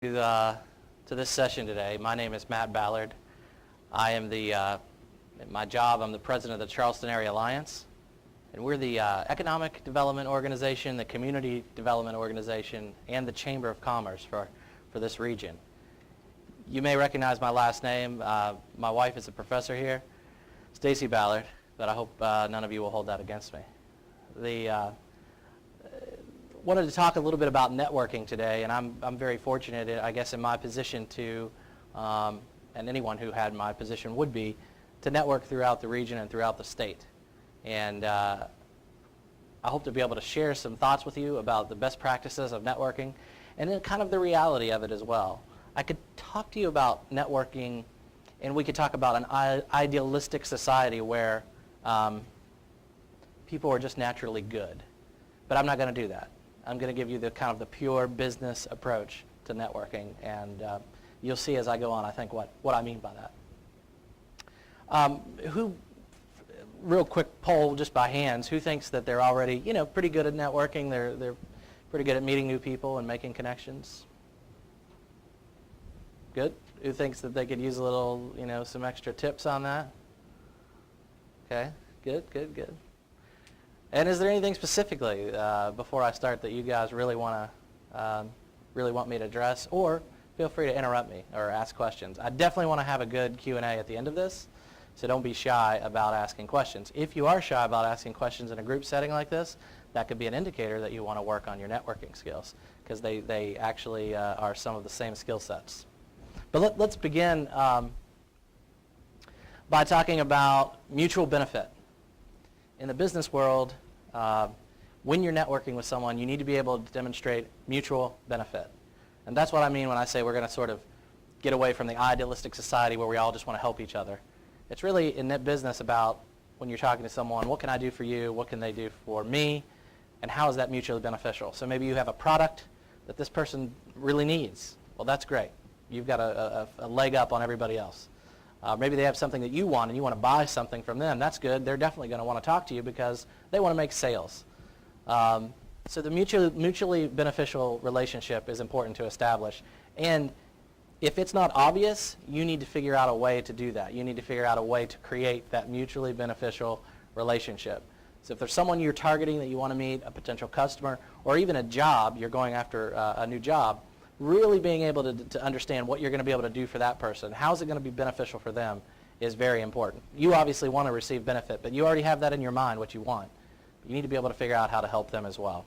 To this session today. My name is Matt Ballard. I am my job, I'm the president of the Charleston Area Alliance, and we're the economic development organization, the community development organization, and the Chamber of Commerce for this region. You may recognize my last name. My wife is a professor here, Stacy Ballard, but I hope none of you will hold that against me. Wanted to talk a little bit about networking today, and I'm very fortunate, I guess, in my position to, and anyone who had my position would be, to network throughout the region and throughout the state. And I hope to be able to share some thoughts with you about the best practices of networking, and then kind of the reality of it as well. I could talk to you about networking, and we could talk about an idealistic society where people are just naturally good. But I'm not going to do that. I'm going to give you the kind of the pure business approach to networking, and you'll see as I go on, I think, what I mean by that. Real quick poll just by hands, who thinks that they're already, pretty good at networking, they're pretty good at meeting new people and making connections? Good. Who thinks that they could use a little, some extra tips on that? Okay, good. And is there anything specifically before I start that you guys really want me to address? Or feel free to interrupt me or ask questions. I definitely want to have a good Q&A at the end of this, so don't be shy about asking questions. If you are shy about asking questions in a group setting like this, that could be an indicator that you want to work on your networking skills, because they actually are some of the same skill sets. But let's begin by talking about mutual benefit. In the business world, when you're networking with someone, you need to be able to demonstrate mutual benefit. And that's what I mean when I say we're going to sort of get away from the idealistic society where we all just want to help each other. It's really in that business about when you're talking to someone, what can I do for you, what can they do for me, and how is that mutually beneficial? So maybe you have a product that this person really needs. Well, that's great. You've got a leg up on everybody else. Maybe they have something that you want and you want to buy something from them. That's good. They're definitely going to want to talk to you because they want to make sales. So the mutually beneficial relationship is important to establish. And if it's not obvious, you need to figure out a way to do that. You need to figure out a way to create that mutually beneficial relationship. So if there's someone you're targeting that you want to meet, a potential customer, or even a job, you're going after a new job, really being able to understand what you're going to be able to do for that person, how is it going to be beneficial for them, is very important. You obviously want to receive benefit, but you already have that in your mind, what you want. You need to be able to figure out how to help them as well.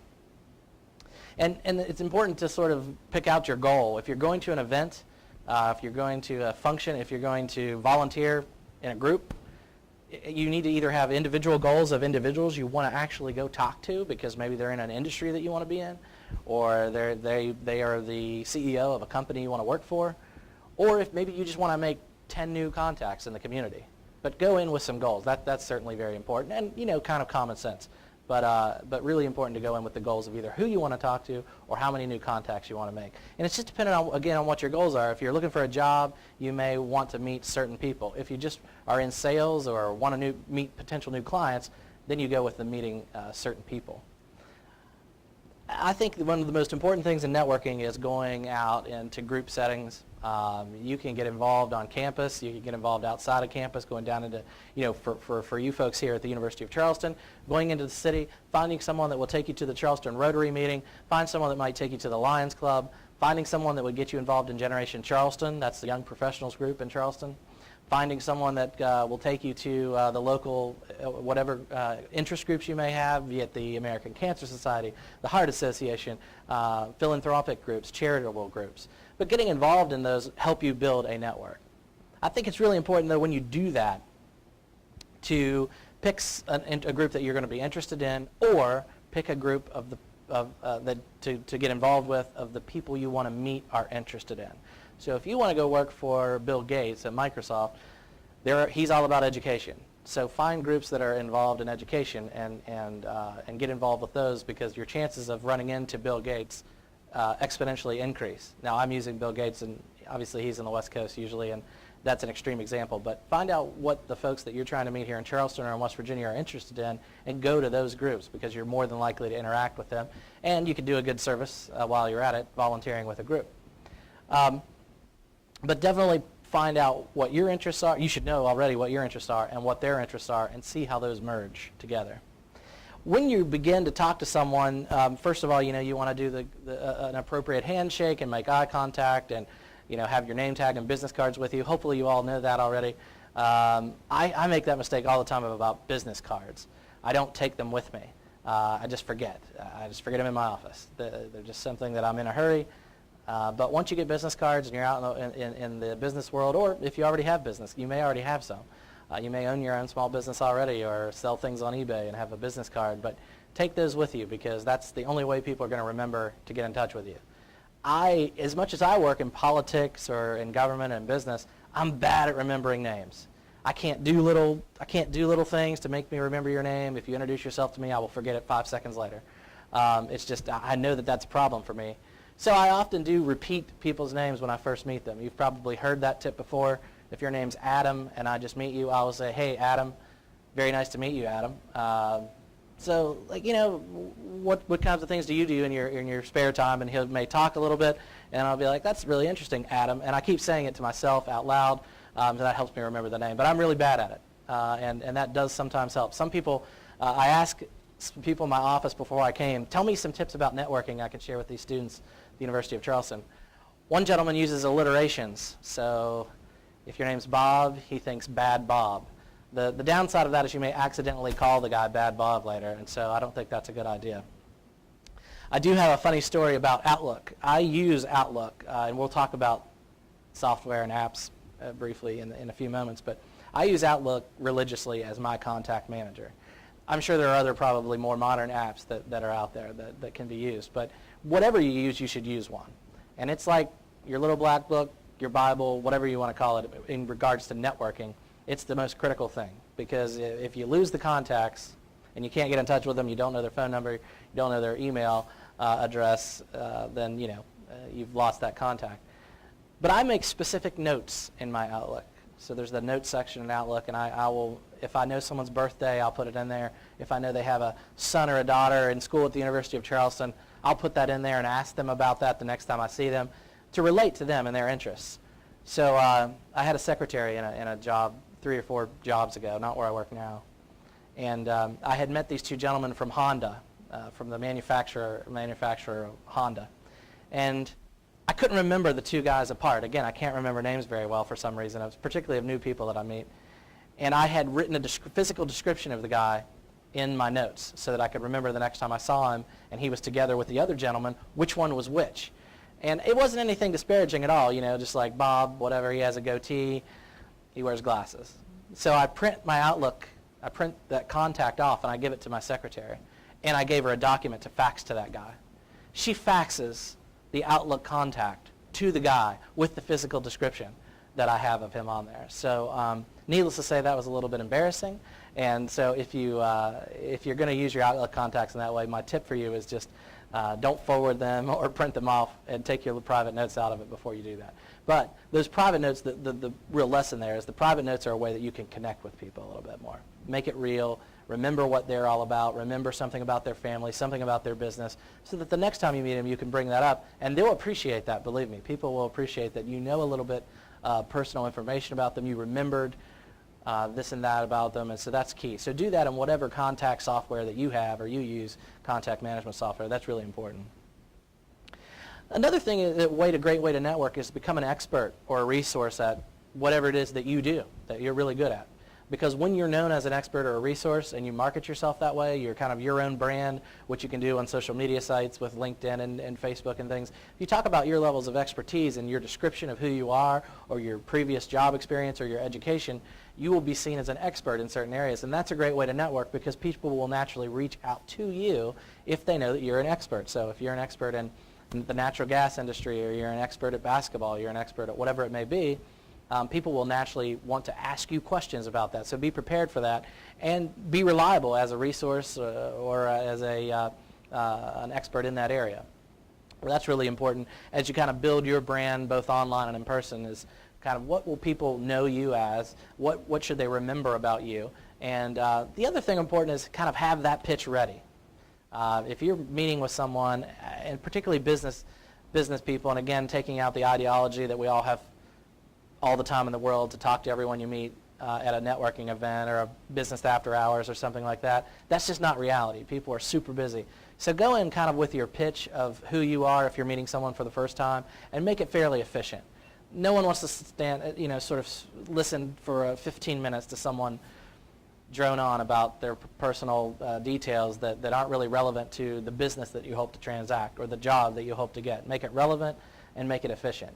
And it's important to sort of pick out your goal. If you're going to an event, if you're going to a function, if you're going to volunteer in a group, you need to either have individual goals of individuals you want to actually go talk to because maybe they're in an industry that you want to be in, or they are the CEO of a company you want to work for, or if maybe you just want to make 10 new contacts in the community. But go in with some goals. That's certainly very important, and kind of common sense. But really important to go in with the goals of either who you want to talk to or how many new contacts you want to make. And it's just dependent on, again, on what your goals are. If you're looking for a job, you may want to meet certain people. If you just are in sales or want to meet potential new clients, then you go with the meeting certain people. I think one of the most important things in networking is going out into group settings. You can get involved on campus. You can get involved outside of campus, going down into, for you folks here at the University of Charleston, going into the city, finding someone that will take you to the Charleston Rotary meeting, find someone that might take you to the Lions Club, finding someone that would get you involved in Generation Charleston. That's the young professionals group in Charleston. Finding someone that will take you to the local, whatever interest groups you may have, be it the American Cancer Society, the Heart Association, philanthropic groups, charitable groups. But getting involved in those help you build a network. I think it's really important, though, when you do that, to pick a group that you're going to be interested in, or pick a group to get involved with of the people you want to meet are interested in. So if you want to go work for Bill Gates at Microsoft, he's all about education. So find groups that are involved in education and get involved with those, because your chances of running into Bill Gates exponentially increase. Now I'm using Bill Gates, and obviously he's on the West Coast usually, and that's an extreme example. But find out what the folks that you're trying to meet here in Charleston or in West Virginia are interested in, and go to those groups, because you're more than likely to interact with them. And you can do a good service while you're at it, volunteering with a group. But definitely find out what your interests are. You should know already what your interests are and what their interests are, and see how those merge together. When you begin to talk to someone, first of all, you want to do an appropriate handshake and make eye contact, and have your name tag and business cards with you. Hopefully you all know that already. I make that mistake all the time about business cards. I don't take them with me. I just forget. I just forget them in my office. They're just something that I'm in a hurry. But once you get business cards and you're out in the business world, or if you already have business, you may already have some. You may own your own small business already or sell things on eBay and have a business card, but take those with you, because that's the only way people are going to remember to get in touch with you. As much as I work in politics or in government and business, I'm bad at remembering names. I can't do little things to make me remember your name. If you introduce yourself to me, I will forget it 5 seconds later. It's just, I know that that's a problem for me. So I often do repeat people's names when I first meet them. You've probably heard that tip before. If your name's Adam and I just meet you, I will say, "Hey, Adam, very nice to meet you, Adam." So, what kinds of things do you do in your spare time? And he may talk a little bit, and I'll be like, "That's really interesting, Adam." And I keep saying it to myself out loud, so that helps me remember the name. But I'm really bad at it, and that does sometimes help. Some people, I ask some people in my office before I came, "Tell me some tips about networking I can share with these students at the University of Charleston." One gentleman uses alliterations. So if your name's Bob, he thinks Bad Bob. The downside of that is you may accidentally call the guy Bad Bob later, and so I don't think that's a good idea. I do have a funny story about Outlook. I use Outlook, and we'll talk about software and apps briefly in a few moments, but I use Outlook religiously as my contact manager. I'm sure there are other probably more modern apps that are out there that can be used, but whatever you use, you should use one. And it's like your little black book, your Bible, whatever you want to call it in regards to networking. It's the most critical thing, because if you lose the contacts and you can't get in touch with them, you don't know their phone number, you don't know their email address, then you've lost that contact. But I make specific notes in my Outlook. So there's the notes section in Outlook, and I will, if I know someone's birthday, I'll put it in there. If I know they have a son or a daughter in school at the University of Charleston, I'll put that in there and ask them about that the next time I see them, to relate to them and their interests. So I had a secretary in a job 3 or 4 jobs ago, not where I work now. And I had met these two gentlemen from Honda, from the manufacturer of Honda. And I couldn't remember the two guys apart. Again, I can't remember names very well for some reason. It was particularly of new people that I meet. And I had written a physical description of the guy in my notes so that I could remember the next time I saw him and he was together with the other gentleman, which one was which. And it wasn't anything disparaging at all, just like Bob, whatever, he has a goatee, he wears glasses. So I print my Outlook, I print that contact off, and I give it to my secretary. And I gave her a document to fax to that guy. She faxes the Outlook contact to the guy with the physical description that I have of him on there. So needless to say, that was a little bit embarrassing. And so if you're going to use your Outlook contacts in that way, my tip for you is just don't forward them or print them off, and take your private notes out of it before you do that. But those private notes, the real lesson there is the private notes are a way that you can connect with people a little bit more. Make it real. Remember what they're all about. Remember something about their family, something about their business, so that the next time you meet them, you can bring that up. And they'll appreciate that, believe me. People will appreciate that you know a little bit personal information about them. You remembered this and that about them, and so that's key. So do that in whatever contact software that you have or you use, contact management software. That's really important. Another thing, a great way to network is to become an expert or a resource at whatever it is that you do, that you're really good at. Because when you're known as an expert or a resource and you market yourself that way, you're kind of your own brand, which you can do on social media sites with LinkedIn and Facebook and things. If you talk about your levels of expertise and your description of who you are or your previous job experience or your education, you will be seen as an expert in certain areas. And that's a great way to network, because people will naturally reach out to you if they know that you're an expert. So if you're an expert in the natural gas industry, or you're an expert at basketball, you're an expert at whatever it may be, people will naturally want to ask you questions about that. So be prepared for that, and be reliable as a resource or as an expert in that area. Well, that's really important as you kind of build your brand both online and in person, is kind of what will people know you as, what should they remember about you. And the other thing important is kind of have that pitch ready. If you're meeting with someone, and particularly business business people, and again, taking out the ideology that we all have all the time in the world to talk to everyone you meet at a networking event or a business after hours or something like that. That's just not reality. People are super busy. So go in kind of with your pitch of who you are if you're meeting someone for the first time, and make it fairly efficient. No one wants to stand, sort of listen for 15 minutes to someone drone on about their personal details that aren't really relevant to the business that you hope to transact or the job that you hope to get. Make it relevant and make it efficient.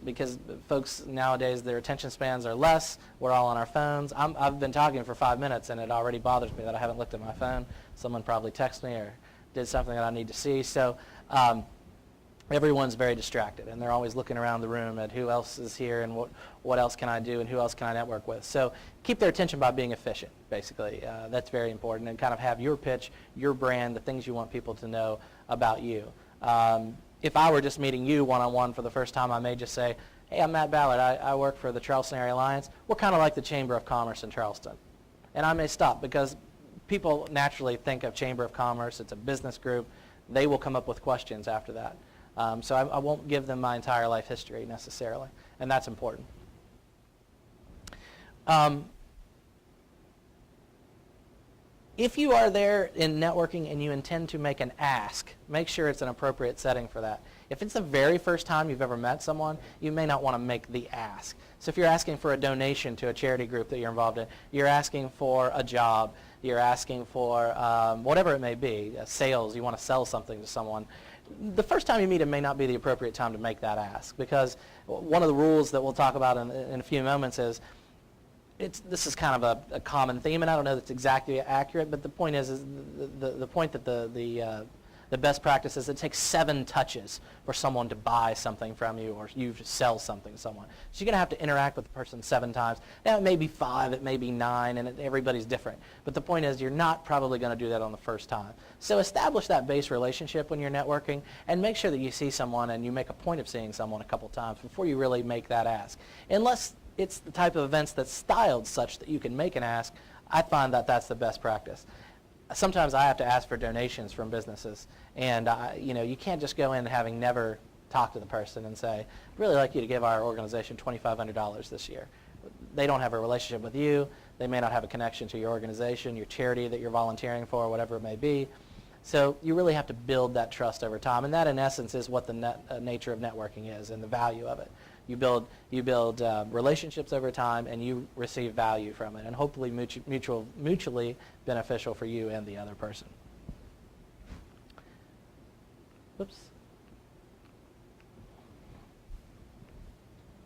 Because folks nowadays, their attention spans are less. We're all on our phones. I've been talking for 5 minutes, and it already bothers me that I haven't looked at my phone. Someone probably texted me or did something that I need to see. So everyone's very distracted, and they're always looking around the room at who else is here and what else can I do and who else can I network with. So keep their attention by being efficient, basically. That's very important, and kind of have your pitch, your brand, the things you want people to know about you. If I were just meeting you one-on-one for the first time, I may just say, hey, I'm Matt Ballard. I work for the Charleston Area Alliance. We're kind of like the Chamber of Commerce in Charleston. And I may stop because people naturally think of Chamber of Commerce. It's a business group. They will come up with questions after that. So I won't give them my entire life history necessarily, and that's important. If you are there in networking and you intend to make an ask, make sure it's an appropriate setting for that. If it's the very first time you've ever met someone, you may not want to make the ask. So if you're asking for a donation to a charity group that you're involved in, you're asking for a job, you're asking for whatever it may be, sales, you want to sell something to someone, the first time you meet them may not be the appropriate time to make that ask, because one of the rules that we'll talk about in a few moments is, this is kind of a common theme, and I don't know that's exactly accurate, but the point is the point that the best practice is it takes 7 touches for someone to buy something from you or you to sell something to someone. So you're going to have to interact with the person 7 times. Now, it may be 5, it may be 9, and everybody's different. But the point is you're not probably going to do that on the first time. So establish that base relationship when you're networking, and make sure that you see someone and you make a point of seeing someone a couple times before you really make that ask. Unless it's the type of events that's styled such that you can make an ask, I find that that's the best practice. Sometimes I have to ask for donations from businesses, and you can't just go in having never talked to the person and say, I'd really like you to give our organization $2,500 this year. They don't have a relationship with you. They may not have a connection to your organization, your charity that you're volunteering for, whatever it may be. So you really have to build that trust over time, and that in essence is what the nature of networking is and the value of it. You build relationships over time, and you receive value from it, and hopefully mutually beneficial for you and the other person. Whoops.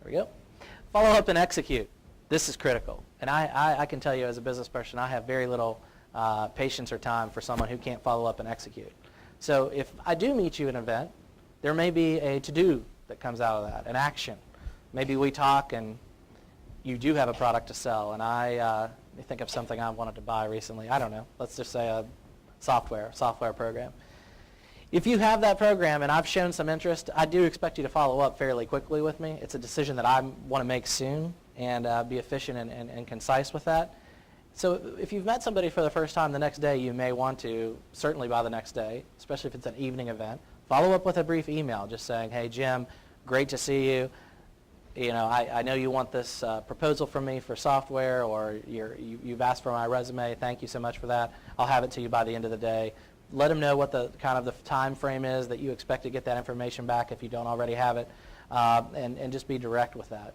There we go. Follow up and execute. This is critical. And I can tell you as a business person, I have very little patience or time for someone who can't follow up and execute. So if I do meet you at an event, there may be a to-do that comes out of that, an action. Maybe we talk and you do have a product to sell, and I think of something I wanted to buy recently. I don't know. Let's just say a software program. If you have that program and I've shown some interest, I do expect you to follow up fairly quickly with me. It's a decision that I want to make soon and be efficient and concise with that. So if you've met somebody for the first time the next day, you may want to, certainly by the next day, especially if it's an evening event, follow up with a brief email just saying, hey, Jim, great to see you. I know you want this proposal from me for software, or you've asked for my resume. Thank you so much for that. I'll have it to you by the end of the day. Let them know what the time frame is that you expect to get that information back if you don't already have it, and just be direct with that.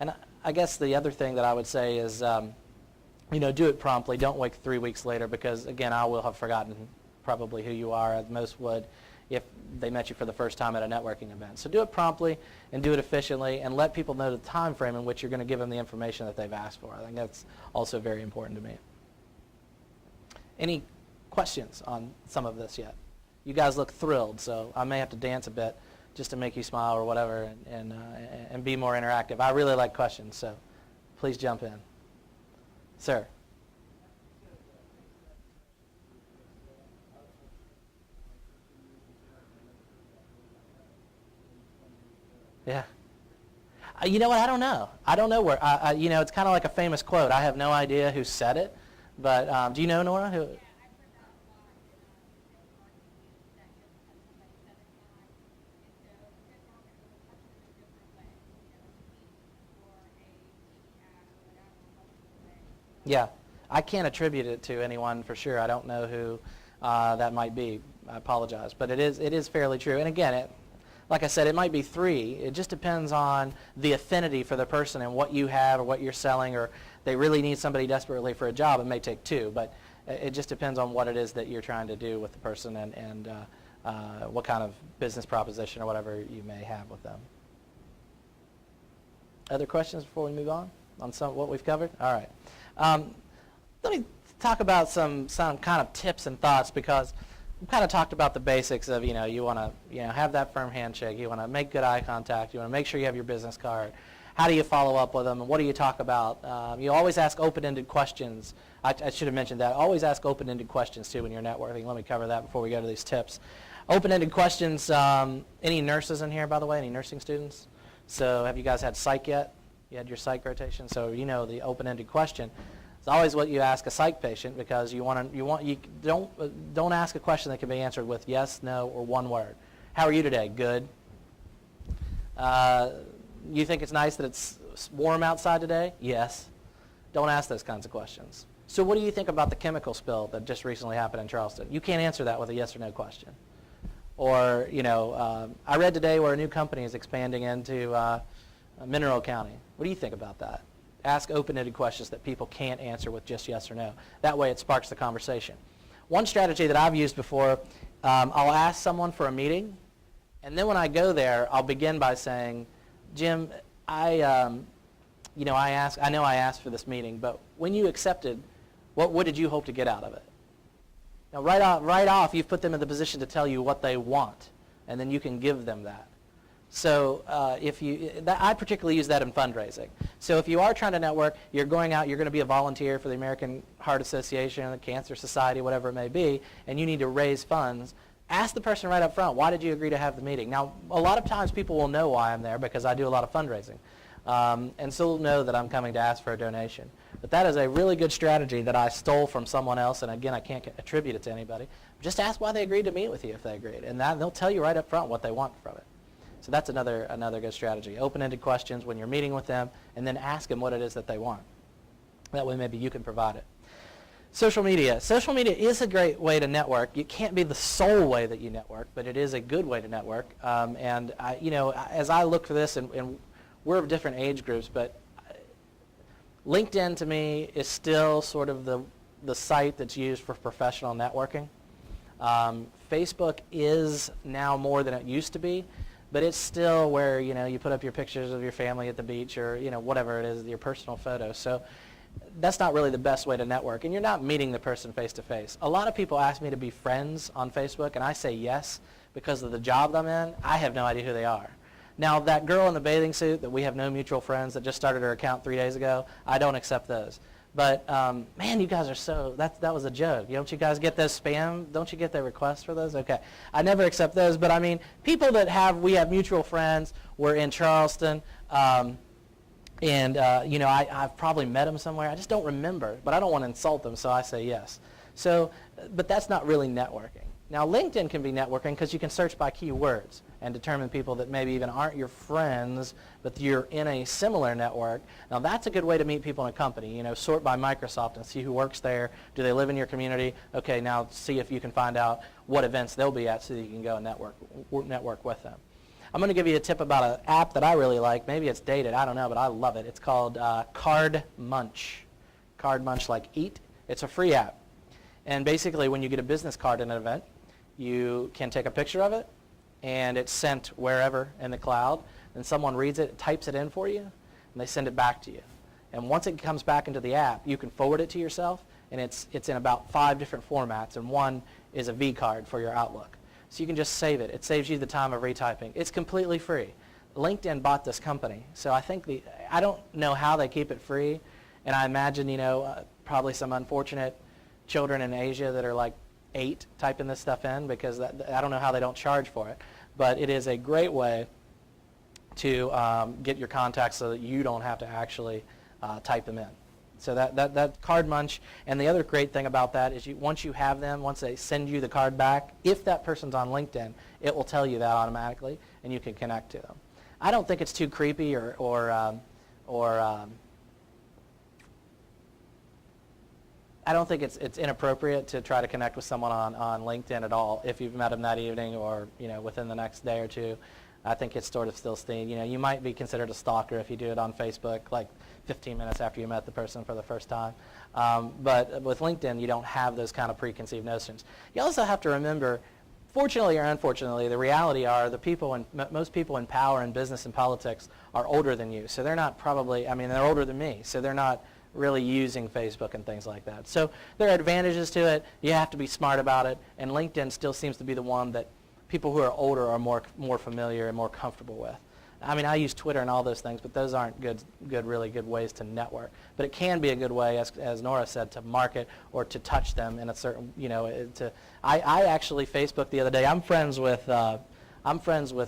And I guess the other thing that I would say is, do it promptly. Don't wait 3 weeks later, because again, I will have forgotten probably who you are, as most would, if they met you for the first time at a networking event. So do it promptly and do it efficiently, and let people know the time frame in which you're going to give them the information that they've asked for. I think that's also very important to me. Any questions on some of this yet? You guys look thrilled, so I may have to dance a bit just to make you smile or whatever, and be more interactive. I really like questions, so please jump in. Sir. Yeah. You know what? I don't know. I don't know where. It's kind of like a famous quote. I have no idea who said it, but do you know, Nora? Who? Yeah, I can't attribute it to anyone for sure. I don't know who that might be. I apologize, but it is fairly true. And again, like I said, it might be 3. It just depends on the affinity for the person and what you have or what you're selling, or they really need somebody desperately for a job. It may take 2, but it just depends on what it is that you're trying to do with the person and what kind of business proposition or whatever you may have with them. Other questions before we move on what we've covered? All right. Let me talk about some kind of tips and thoughts, because we kind of talked about the basics of, you want to have that firm handshake, you want to make good eye contact, you want to make sure you have your business card. How do you follow up with them, and what do you talk about? You always ask open-ended questions. I should have mentioned that. Always ask open-ended questions too when you're networking. Let me cover that before we go to these tips. Open-ended questions. Any nurses in here, by the way? Any nursing students? So have you guys had psych yet? You had your psych rotation, so you know the open-ended question. It's always what you ask a psych patient, because you don't ask a question that can be answered with yes, no, or one word. How are you today? Good. You think it's nice that it's warm outside today? Yes. Don't ask those kinds of questions. So what do you think about the chemical spill that just recently happened in Charleston? You can't answer that with a yes or no question. Or, I read today where a new company is expanding into Mineral County. What do you think about that? Ask open-ended questions that people can't answer with just yes or no. That way it sparks the conversation. One strategy that I've used before, I'll ask someone for a meeting, and then when I go there, I'll begin by saying, Jim, I know I asked for this meeting, but when you accepted, what did you hope to get out of it? Now, right off, you've put them in the position to tell you what they want, and then you can give them that. So I particularly use that in fundraising. So if you are trying to network, you're going out, you're going to be a volunteer for the American Heart Association, the Cancer Society, whatever it may be, and you need to raise funds. Ask the person right up front, why did you agree to have the meeting? Now, a lot of times people will know why I'm there, because I do a lot of fundraising. And so they'll know that I'm coming to ask for a donation. But that is a really good strategy that I stole from someone else, and again, I can't attribute it to anybody. Just ask why they agreed to meet with you if they agreed, and they'll tell you right up front what they want from it. So that's another good strategy. Open-ended questions when you're meeting with them, and then ask them what it is that they want. That way maybe you can provide it. Social media. Social media is a great way to network. It can't be the sole way that you network, but it is a good way to network. And as I look for this, and we're of different age groups, but LinkedIn to me is still sort of the site that's used for professional networking. Facebook is now more than it used to be, but it's still where you put up your pictures of your family at the beach, or whatever it is, your personal photos. So that's not really the best way to network, and you're not meeting the person face to face. A lot of people ask me to be friends on Facebook, and I say yes because of the job I'm in. I have no idea who they are. Now, that girl in the bathing suit that we have no mutual friends that just started her account 3 days ago, I don't accept those. But man, you guys are that was a joke. Don't you guys get those spam? Don't you get the requests for those? Okay, I never accept those. But I mean, people that we have mutual friends. We're in Charleston, and I've probably met them somewhere. I just don't remember, but I don't want to insult them, so I say yes. So, but that's not really networking. Now, LinkedIn can be networking because you can search by keywords and determine people that maybe even aren't your friends, but you're in a similar network. Now, that's a good way to meet people in a company. Sort by Microsoft and see who works there. Do they live in your community? Okay, now see if you can find out what events they'll be at so that you can go and network with them. I'm going to give you a tip about an app that I really like. Maybe it's dated, I don't know, but I love it. It's called Card Munch. Card Munch, like eat. It's a free app. And basically, when you get a business card in an event, you can take a picture of it, and it's sent wherever in the cloud, and someone reads it, types it in for you, and they send it back to you. And once it comes back into the app, you can forward it to yourself, and it's in about 5 different formats, and one is a V card for your Outlook. So you can just save it. It saves you the time of retyping. It's completely free. LinkedIn bought this company, so I don't know how they keep it free, and I imagine probably some unfortunate children in Asia that are like 8 typing this stuff in, because I don't know how they don't charge for it. But it is a great way to get your contacts so that you don't have to actually type them in. So that Card Munch, and the other great thing about that is once you have them, once they send you the card back, if that person's on LinkedIn, it will tell you that automatically, and you can connect to them. I don't think it's too creepy or I don't think it's inappropriate to try to connect with someone on LinkedIn at all if you've met them that evening or within the next day or two. I think it's sort of still seen. You might be considered a stalker if you do it on Facebook like 15 minutes after you met the person for the first time. But with LinkedIn, you don't have those kind of preconceived notions. You also have to remember, fortunately or unfortunately, the reality are most people in power in business and politics are older than you. So they're not probably, they're older than me. So they're not really using Facebook and things like that. So there are advantages to it. You have to be smart about it. And LinkedIn still seems to be the one that people who are older are more familiar and more comfortable with. I use Twitter and all those things, but those aren't really good ways to network. But it can be a good way, as Nora said, to market or to touch them in a certain, I actually Facebooked the other day. I'm friends with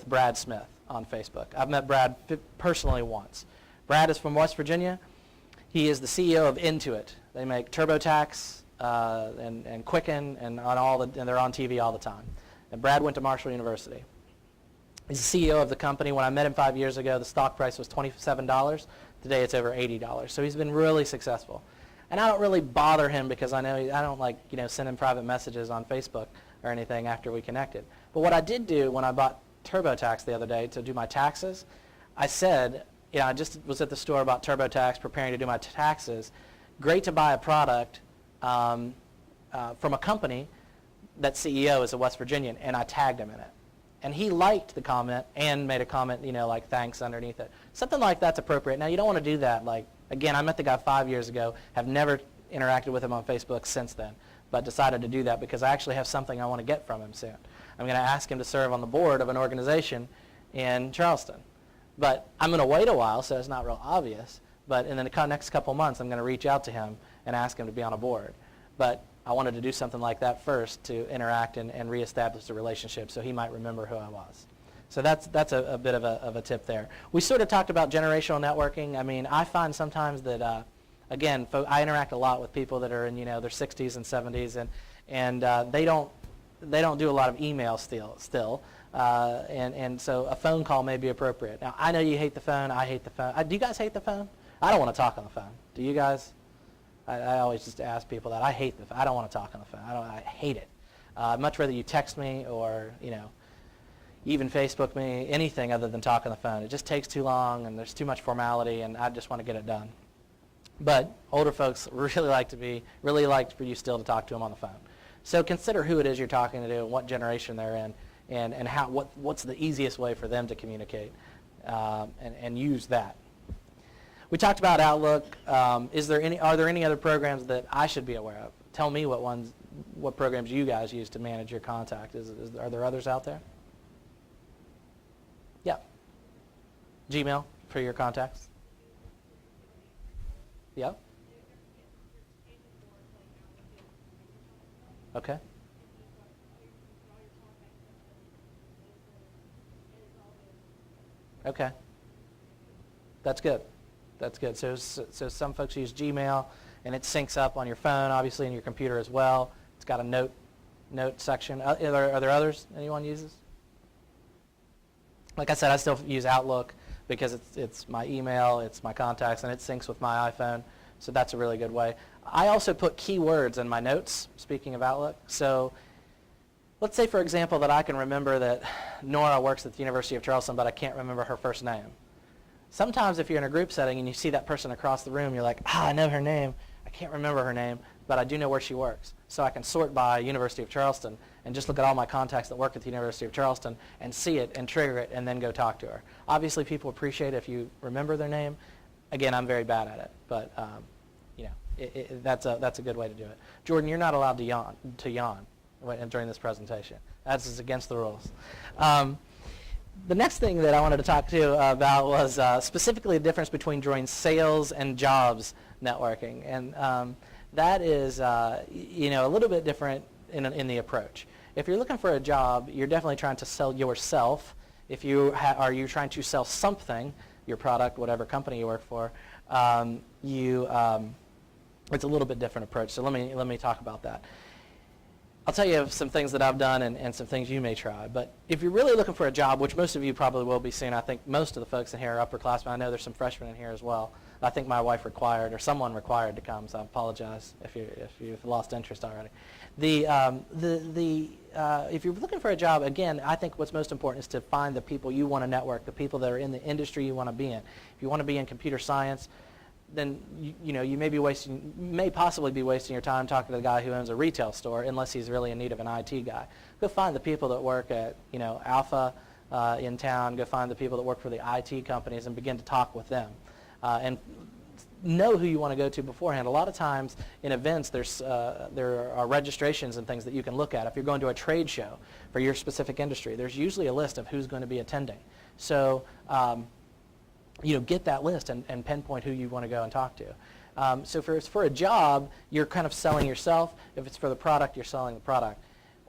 Brad Smith on Facebook. I've met Brad personally once. Brad is from West Virginia. He is the CEO of Intuit. They make TurboTax and Quicken and they're on TV all the time. And Brad went to Marshall University. He's the CEO of the company. When I met him 5 years ago, the stock price was $27. Today it's over $80. So he's been really successful. And I don't really bother him because I know I don't like send him private messages on Facebook or anything after we connected. But what I did do when I bought TurboTax the other day to do my taxes, I said, I just was at the store about TurboTax preparing to do my taxes. Great to buy a product from a company that CEO is a West Virginian, and I tagged him in it. And he liked the comment and made a comment, like thanks underneath it. Something like that's appropriate. Now, you don't want to do that. Again, I met the guy 5 years ago, have never interacted with him on Facebook since then, but decided to do that because I actually have something I want to get from him soon. I'm going to ask him to serve on the board of an organization in Charleston. But I'm going to wait a while, so it's not real obvious. But in the next couple months, I'm going to reach out to him and ask him to be on a board. But I wanted to do something like that first to interact and reestablish the relationship so he might remember who I was. So that's a bit of a tip there. We sort of talked about generational networking. I find sometimes that, again, I interact a lot with people that are in their 60s and 70s, and they don't do a lot of email still. And so a phone call may be appropriate. Now, I know you hate the phone. I hate the phone. Do you guys hate the phone? I don't want to talk on the phone. Do you guys? I always just ask people that. I hate the phone. I don't want to talk on the phone. I hate it. I'd much rather you text me or, even Facebook me, anything other than talk on the phone. It just takes too long and there's too much formality, and I just want to get it done. But older folks really like for you still to talk to them on the phone. So consider who it is you're talking to and what generation they're in. And what's the easiest way for them to communicate, and use that. We talked about Outlook. Are there any other programs that I should be aware of? Tell me what programs you guys use to manage your contact. Are there others out there? Yeah. Gmail for your contacts. Yeah. Okay. Okay. That's good. That's good. So some folks use Gmail, and it syncs up on your phone, obviously, and your computer as well. It's got a note section. Are there others anyone uses? Like I said, I still use Outlook because it's my email, it's my contacts, and it syncs with my iPhone. So that's a really good way. I also put keywords in my notes, speaking of Outlook. So let's say, for example, that I can remember that Nora works at the University of Charleston, but I can't remember her first name. Sometimes if you're in a group setting and you see that person across the room, you're like, I know her name. I can't remember her name, but I do know where she works. So I can sort by University of Charleston and just look at all my contacts that work at the University of Charleston and see it and trigger it and then go talk to her. Obviously, people appreciate it if you remember their name. Again, I'm very bad at it, but that's a good way to do it. Jordan, you're not allowed to yawn during this presentation. That's against the rules. The next thing that I wanted to talk to you about was specifically the difference between joint sales and jobs networking, and that is a little bit different in the approach. If you're looking for a job, you're definitely trying to sell yourself. If you are you trying to sell something, your product, whatever company you work for, it's a little bit different approach. So let me talk about that. I'll tell you some things that I've done and some things you may try. But if you're really looking for a job, which most of you probably will be soon, I think most of the folks in here are upperclassmen. I know there's some freshmen in here as well. I think my wife required, or someone required to come, so I apologize if you've lost interest already. If you're looking for a job, again, I think what's most important is to find the people you want to network, the people that are in the industry you want to be in. If you want to be in computer science, then you may possibly be wasting your time talking to the guy who owns a retail store, unless he's really in need of an IT guy. Go find the people that work at Alpha in town. Go find the people that work for the IT companies and begin to talk with them, and know who you want to go to beforehand. A lot of times in events, there are registrations and things that you can look at. If you're going to a trade show for your specific industry, there's usually a list of who's going to be attending. So get that list and pinpoint who you want to go and talk to. So for a job, you're kind of selling yourself. If it's for the product, you're selling the product.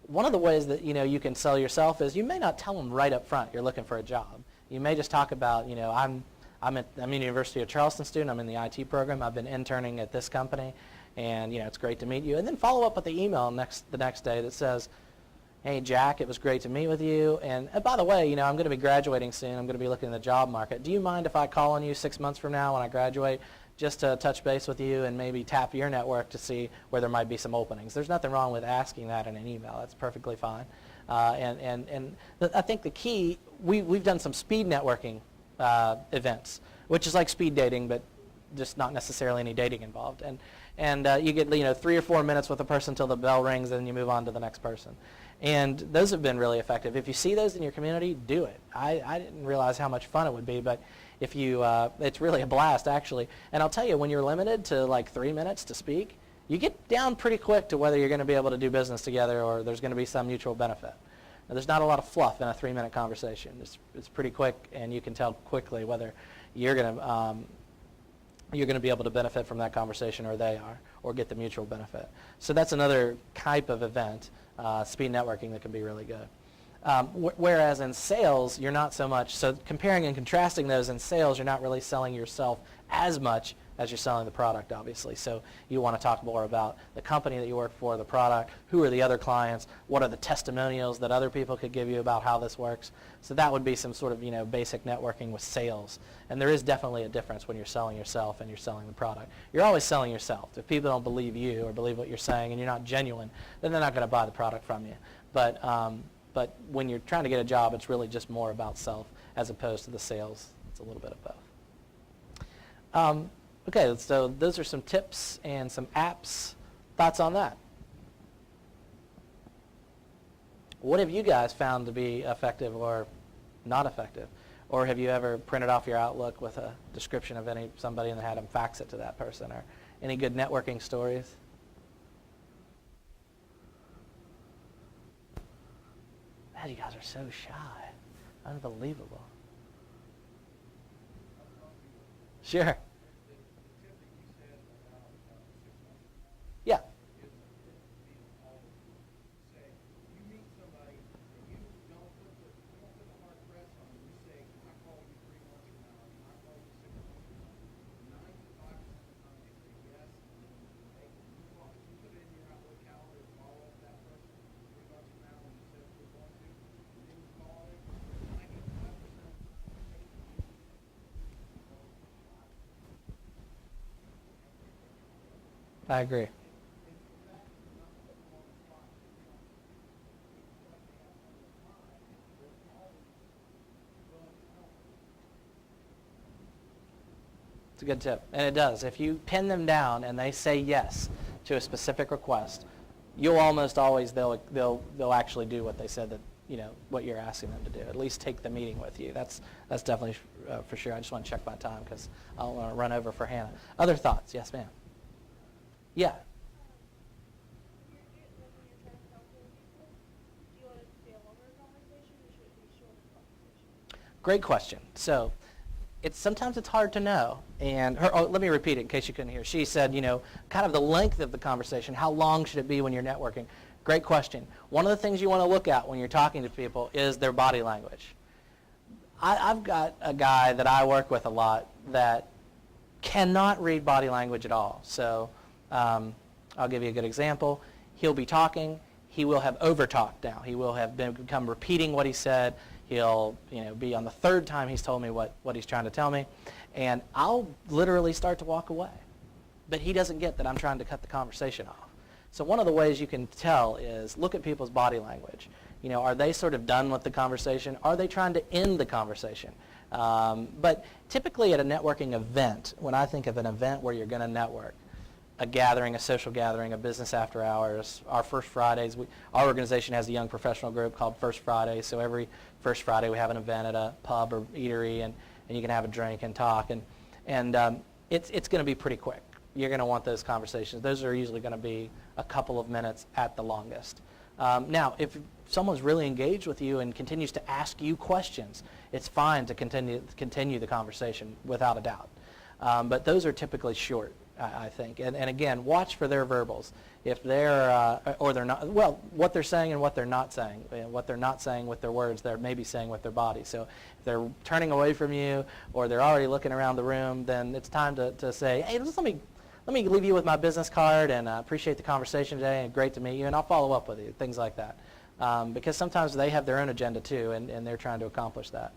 One of the ways that you can sell yourself is you may not tell them right up front you're looking for a job. You may just talk about, I'm a University of Charleston student. I'm in the IT program. I've been interning at this company, and it's great to meet you. And then follow up with the email the next day that says, hey, Jack, it was great to meet with you. And by the way, I'm going to be graduating soon. I'm going to be looking in the job market. Do you mind if I call on you 6 months from now when I graduate just to touch base with you and maybe tap your network to see where there might be some openings? There's nothing wrong with asking that in an email. That's perfectly fine. And I think the key, we've done some speed networking events, which is like speed dating, but just not necessarily any dating involved. And you get 3 or 4 minutes with a person until the bell rings, and you move on to the next person. And those have been really effective. If you see those in your community, do it. I didn't realize how much fun it would be, but if you, it's really a blast, actually. And I'll tell you, when you're limited to like 3 minutes to speak, you get down pretty quick to whether you're going to be able to do business together or there's going to be some mutual benefit. Now, there's not a lot of fluff in a 3-minute conversation. It's pretty quick, and you can tell quickly whether you're going to be able to benefit from that conversation, or they are, or get the mutual benefit. So that's another type of event, speed networking, that can be really good. Whereas in sales, you're not so much. So comparing and contrasting those, in sales, you're not really selling yourself as much as you're selling the product, obviously. So you want to talk more about the company that you work for, the product, who are the other clients, what are the testimonials that other people could give you about how this works. So that would be some sort of basic networking with sales. And there is definitely a difference when you're selling yourself and you're selling the product. You're always selling yourself. If people don't believe you or believe what you're saying and you're not genuine, then they're not going to buy the product from you. But when you're trying to get a job, it's really just more about self as opposed to the sales. It's a little bit of both. Okay, so those are some tips and some apps. Thoughts on that? What have you guys found to be effective or not effective? Or have you ever printed off your Outlook with a description of somebody and had them fax it to that person? Or any good networking stories? Man, you guys are so shy. Unbelievable. Sure. Yeah. I agree. It's a good tip, and it does. If you pin them down and they say yes to a specific request, you'll almost always they'll actually do what they said that what you're asking them to do. At least take the meeting with you. That's definitely for sure. I just want to check my time because I don't want to run over for Hannah. Other thoughts? Yes, ma'am. Yeah. Great question. So sometimes it's hard to know. And let me repeat it in case you couldn't hear. She said, kind of the length of the conversation. How long should it be when you're networking? Great question. One of the things you want to look at when you're talking to people is their body language. I've got a guy that I work with a lot that cannot read body language at all. So I'll give you a good example. He'll be talking. he will have over-talked now. He will have become repeating what he said. He'll be on the third time he's told me what he's trying to tell me. And I'll literally start to walk away. But he doesn't get that I'm trying to cut the conversation off. So one of the ways you can tell is look at people's body language. Are they sort of done with the conversation? Are they trying to end the conversation? But typically at a networking event, when I think of an event where you're going to network, a gathering, a social gathering, a business after hours, our First Fridays, our organization has a young professional group called First Friday, so every First Friday we have an event at a pub or eatery, and you can have a drink and talk, and it's going to be pretty quick. You're going to want those conversations. Those are usually going to be a couple of minutes at the longest. Now, if someone's really engaged with you and continues to ask you questions, it's fine to continue the conversation without a doubt. But those are typically short, I think. And again, watch for their verbals. If they're, or they're not, well, what they're saying and what they're not saying. What they're not saying with their words, they're maybe saying with their body. So if they're turning away from you or they're already looking around the room, then it's time to say, hey, just let me leave you with my business card, and appreciate the conversation today, and great to meet you, and I'll follow up with you, things like that. Because sometimes they have their own agenda too, and they're trying to accomplish that.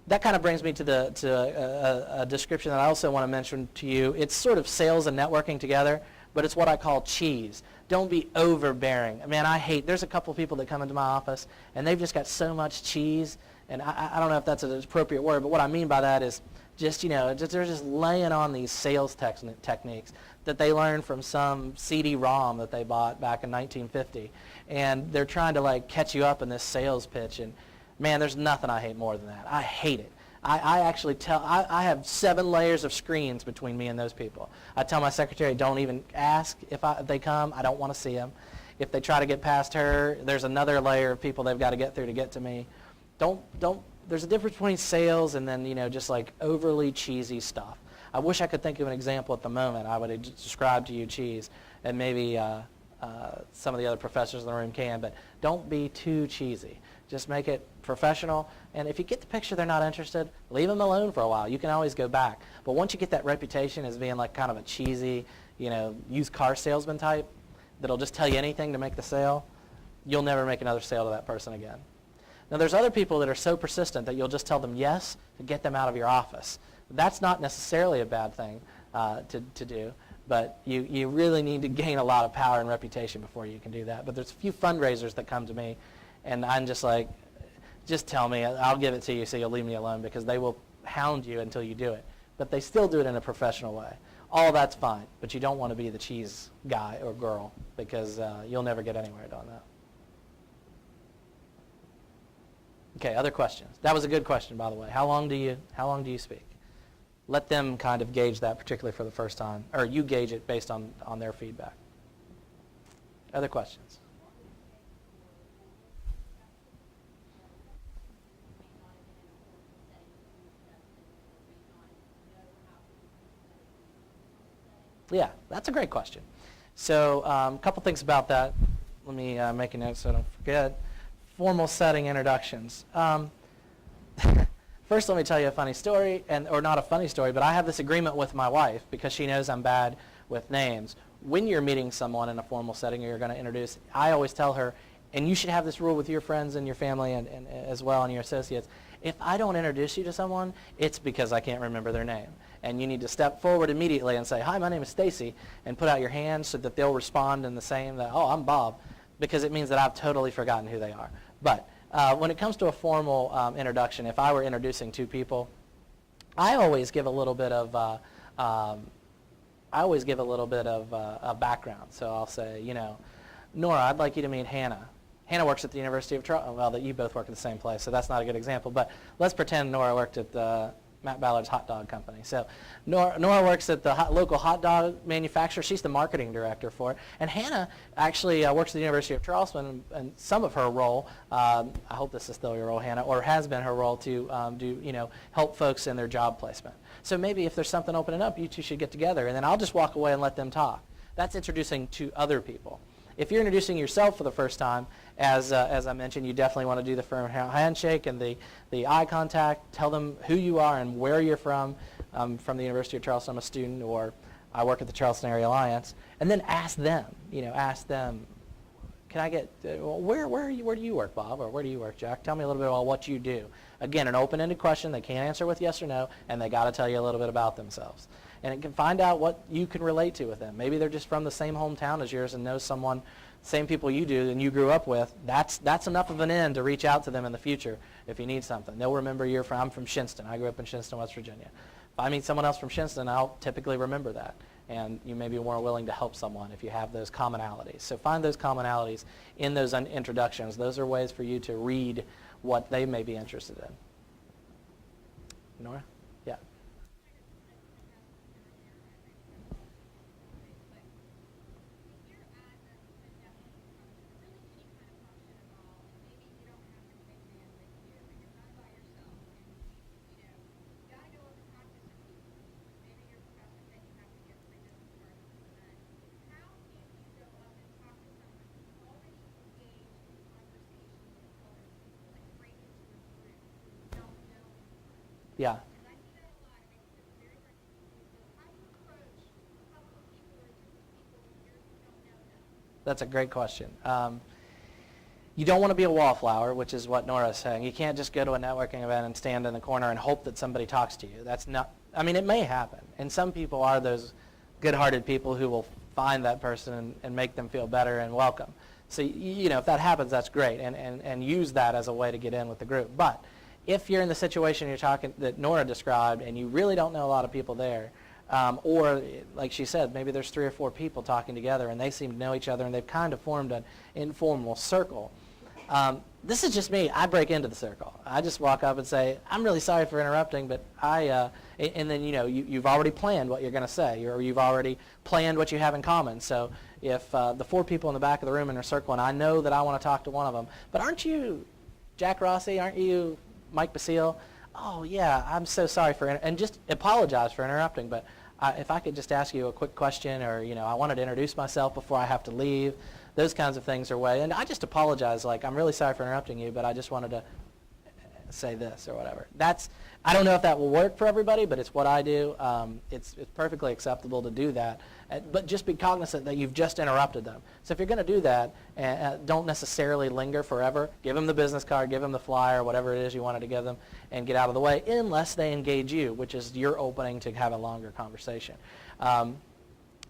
That kind of brings me to a description that I also want to mention to you. It's sort of sales and networking together, but it's what I call cheese. Don't be overbearing. Man, there's a couple of people that come into my office, and they've just got so much cheese, and I don't know if that's an appropriate word, but what I mean by that is just, they're just laying on these sales techniques that they learned from some CD-ROM that they bought back in 1950. And they're trying to catch you up in this sales pitch. And man, there's nothing I hate more than that. I hate it. I actually I have 7 layers of screens between me and those people. I tell my secretary, don't even ask if they come. I don't want to see them. If they try to get past her, there's another layer of people they've got to get through to get to me. There's a difference between sales and then, just overly cheesy stuff. I wish I could think of an example at the moment. I would have described to you cheese, and maybe some of the other professors in the room can, but don't be too cheesy. Just make it professional, and if you get the picture they're not interested, leave them alone for a while. You can always go back. But once you get that reputation as being kind of a cheesy, used car salesman type that'll just tell you anything to make the sale, you'll never make another sale to that person again. Now, there's other people that are so persistent that you'll just tell them yes to get them out of your office. That's not necessarily a bad thing to do, but you really need to gain a lot of power and reputation before you can do that. But there's a few fundraisers that come to me, and I'm just like, just tell me, I'll give it to you so you'll leave me alone, because they will hound you until you do it. But they still do it in a professional way. All that's fine, but you don't want to be the cheese guy or girl, because you'll never get anywhere doing that. Okay, other questions? That was a good question, by the way. How long do you speak? Let them kind of gauge that, particularly for the first time, or you gauge it based on their feedback. Other questions? Yeah, that's a great question. So a couple things about that. Let me make a note so I don't forget. Formal setting introductions. First, let me tell you a funny story, or not a funny story, but I have this agreement with my wife because she knows I'm bad with names. When you're meeting someone in a formal setting or you're going to introduce, I always tell her, and you should have this rule with your friends and your family and as well and your associates, if I don't introduce you to someone, it's because I can't remember their name. And you need to step forward immediately and say, hi, my name is Stacy, and put out your hand so that they'll respond in the same, that, oh, I'm Bob, because it means that I've totally forgotten who they are. But when it comes to a formal introduction, if I were introducing 2 people, I always give a little bit of a background. So I'll say, Nora, I'd like you to meet Hannah. Hannah works at the University of Charleston. Well, that you both work at the same place, so that's not a good example. But let's pretend Nora worked at Matt Ballard's hot dog company. So Nora works at the local hot dog manufacturer. She's the marketing director for it. And Hannah actually works at the University of Charleston, and some of her role, I hope this is still your role, Hannah, or has been her role to help folks in their job placement. So maybe if there's something opening up, you two should get together, and then I'll just walk away and let them talk. That's introducing to other people. If you're introducing yourself for the first time, as I mentioned, you definitely want to do the firm handshake and the eye contact. Tell them who you are and where you're from. I'm from the University of Charleston. I'm a student, or I work at the Charleston Area Alliance. And then ask them, can I get, where do you work, Bob, or where do you work, Jack? Tell me a little bit about what you do. Again, an open-ended question. They can't answer with yes or no, and they got to tell you a little bit about themselves. And it can find out what you can relate to with them. Maybe they're just from the same hometown as yours and know someone, same people you do and you grew up with. That's enough of an end to reach out to them in the future if you need something. They'll remember I'm from Shinston. I grew up in Shinston, West Virginia. If I meet someone else from Shinston, I'll typically remember that. And you may be more willing to help someone if you have those commonalities. So find those commonalities in those introductions. Those are ways for you to read what they may be interested in. Nora? Yeah. Yeah. That's a great question. You don't want to be a wallflower, which is what Nora is saying. You can't just go to a networking event and stand in the corner and hope that somebody talks to you. That's not, I mean, it may happen. And some people are those good-hearted people who will find that person and make them feel better and welcome. So, you know, if that happens, that's great. And use that as a way to get in with the group. But if you're in the situation you're talking that Nora described and you really don't know a lot of people there, or like she said, maybe there's 3 or 4 people talking together and they seem to know each other and they've kind of formed an informal circle. This is just me. I break into the circle. I just walk up and say, I'm really sorry for interrupting, but and then, you know, you've already planned what you're going to say, or you've already planned what you have in common. So if the 4 people in the back of the room in a circle and I know that I want to talk to one of them, but aren't you Jack Rossi? Aren't you Mike Basile? Oh, yeah, I'm so sorry and just apologize for interrupting, but if I could just ask you a quick question, or, you know, I wanted to introduce myself before I have to leave. Those kinds of things are way, and I just apologize, like, I'm really sorry for interrupting you, but I just wanted to say this or whatever. I don't know if that will work for everybody, but it's what I do. It's perfectly acceptable to do that, but just be cognizant that you've just interrupted them. So if you're going to do that, don't necessarily linger forever. Give them the business card, give them the flyer, whatever it is you wanted to give them, and get out of the way, unless they engage you, which is your opening to have a longer conversation.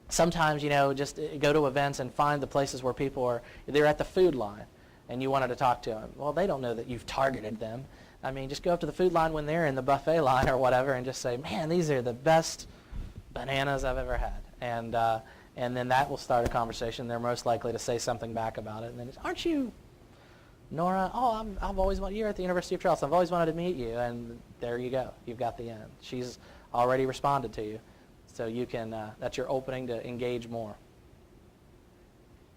Sometimes, you know, just go to events and find the places where people are, they're at the food line, and you wanted to talk to them. Well, they don't know that you've targeted them. I mean, just go up to the food line when they're in the buffet line or whatever and just say, man, these are the best bananas I've ever had. And then that will start a conversation. They're most likely to say something back about it. And then, aren't you Nora? Oh, I've always wanted, you're at the University of Charleston. I've always wanted to meet you. And there you go. You've got the end. She's already responded to you. So you can, that's your opening to engage more.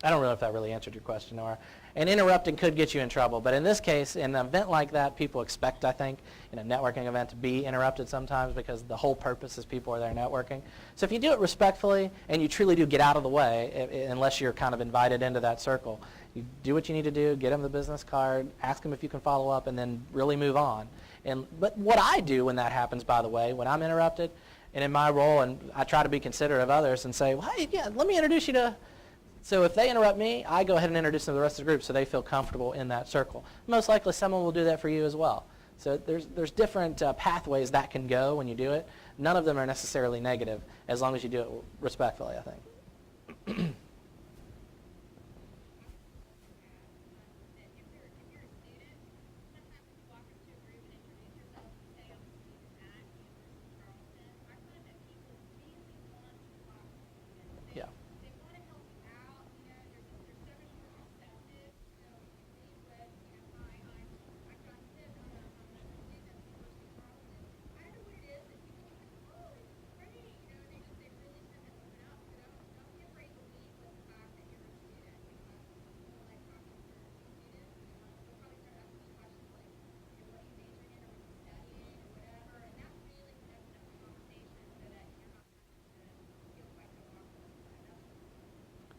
I don't know if that really answered your question, Nora. And interrupting could get you in trouble. But in this case, in an event like that, people expect, I think, in a networking event to be interrupted sometimes because the whole purpose is people are there networking. So if you do it respectfully and you truly do get out of the way, unless you're kind of invited into that circle, you do what you need to do, get them the business card, ask them if you can follow up, and then really move on. But what I do when that happens, by the way, when I'm interrupted, and in my role, and I try to be considerate of others and say, well, hey, yeah, let me introduce you to... So if they interrupt me, I go ahead and introduce them to the rest of the group so they feel comfortable in that circle. Most likely someone will do that for you as well. So there's different pathways that can go when you do it. None of them are necessarily negative as long as you do it respectfully, I think.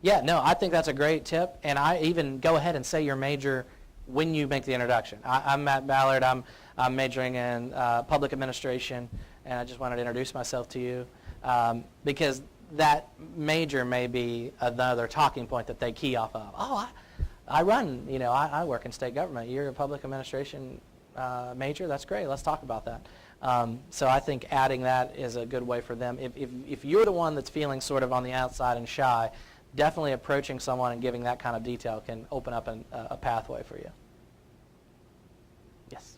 Yeah, no, I think that's a great tip, and I even go ahead and say your major when you make the introduction. I'm at Ballard. I'm majoring in public administration, and I just wanted to introduce myself to you because that major may be another talking point that they key off of. Oh, I run, I work in state government. You're a public administration major. That's great. Let's talk about that. So I think adding that is a good way for them. If you're the one that's feeling sort of on the outside and shy, definitely approaching someone and giving that kind of detail can open up a pathway for you. Yes.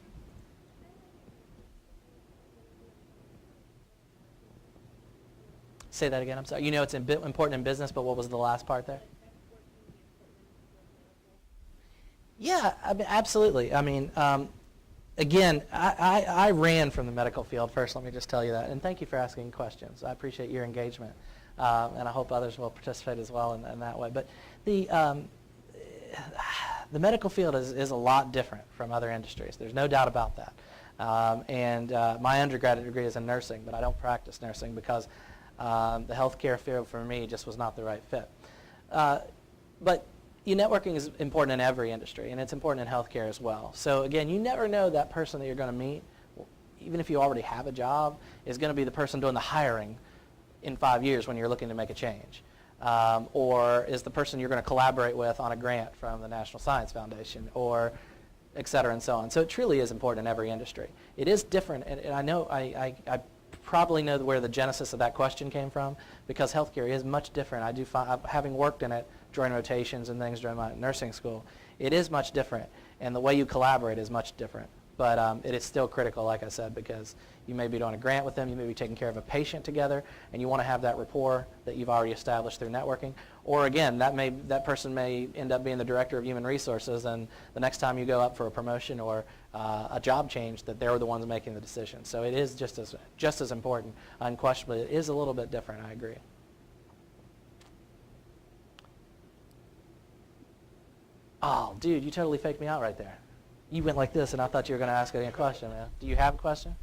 Say that again. I'm sorry. It's important in business, but what was the last part there? Yeah, absolutely. Again, I ran from the medical field first. Let me just tell you that. And thank you for asking questions. I appreciate your engagement. And I hope others will participate as well in that way. But the medical field is a lot different from other industries. There's no doubt about that. My undergraduate degree is in nursing, but I don't practice nursing because the healthcare field for me just was not the right fit. But networking is important in every industry, and it's important in healthcare as well. So again, you never know that person that you're going to meet, even if you already have a job, is going to be the person doing the hiring in 5 years when you're looking to make a change. Or is the person you're going to collaborate with on a grant from the National Science Foundation, or et cetera and so on. So it truly is important in every industry. It is different, and I know I probably know where the genesis of that question came from, because healthcare is much different. I do find, having worked in it during rotations and things during my nursing school, it is much different, and the way you collaborate is much different. But it is still critical, like I said, because you may be doing a grant with them, you may be taking care of a patient together, and you want to have that rapport that you've already established through networking. Or again, that person may end up being the director of human resources, and the next time you go up for a promotion or a job change, that they're the ones making the decision. So it is just as important. Unquestionably, it is a little bit different. I agree. Oh, dude, you totally faked me out right there. You went like this, and I thought you were going to ask me a question, man. Do you have a question?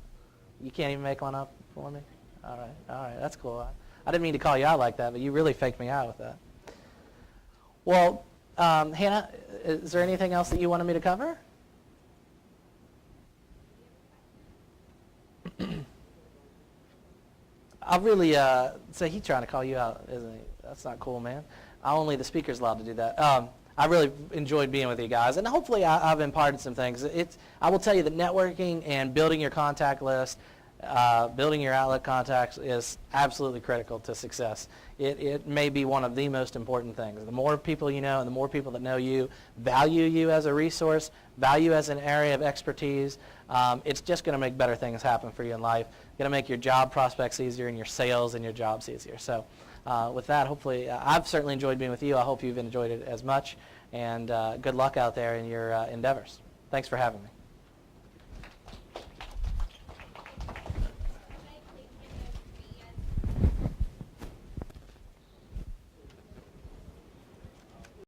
You can't even make one up for me? All right, that's cool. I didn't mean to call you out like that, but you really faked me out with that. Well, Hannah, is there anything else that you wanted me to cover? I'll really say he's trying to call you out, isn't he? That's not cool, man. Only the speaker's allowed to do that. I really enjoyed being with you guys, and hopefully I've imparted some things. I will tell you that networking and building your contact list, building your outlet contacts is absolutely critical to success. It may be one of the most important things. The more people you know and the more people that know you, value you as a resource, value as an area of expertise, it's just going to make better things happen for you in life. Going to make your job prospects easier and your sales and your jobs easier. So with that, hopefully, I've certainly enjoyed being with you. I hope you've enjoyed it as much, and good luck out there in your endeavors. Thanks for having me.